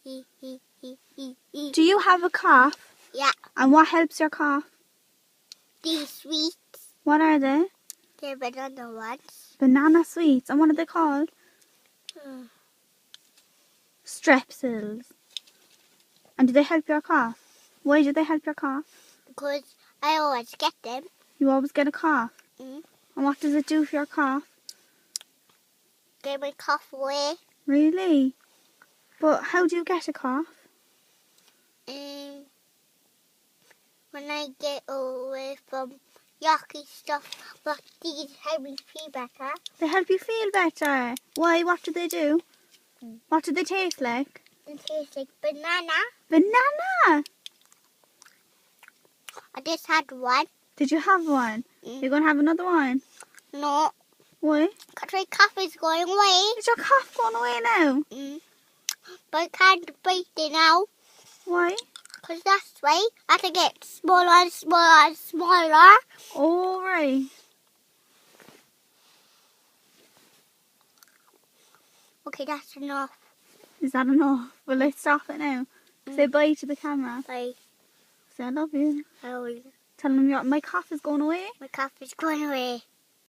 Do you have a cough? Yeah. And what helps your cough? These sweets. What are they? They're banana ones. Banana sweets. And what are they called? Strepsiles. And do they help your cough? Why do they help your cough? Because I always get them. You always get a cough? Mm. And what does it do for your cough? Get my cough away. Really? But how do you get a cough? When I get away from yucky stuff, but these help me feel better. They help you feel better. Why? What do they do? What do they taste like? They taste like banana. Banana! I just had one. Did you have one? You're going to have another one? No. Why? Because my cough is going away. Is your cough going away now? But I can't breathe it now. Why? Because that's why I have to get smaller and smaller and smaller. All right. Okay, that's enough. Is that enough? Well, let's stop it now. Say bye to the camera. Bye. Say I love you. I will. Tell them my cough is going away. My cough is going away.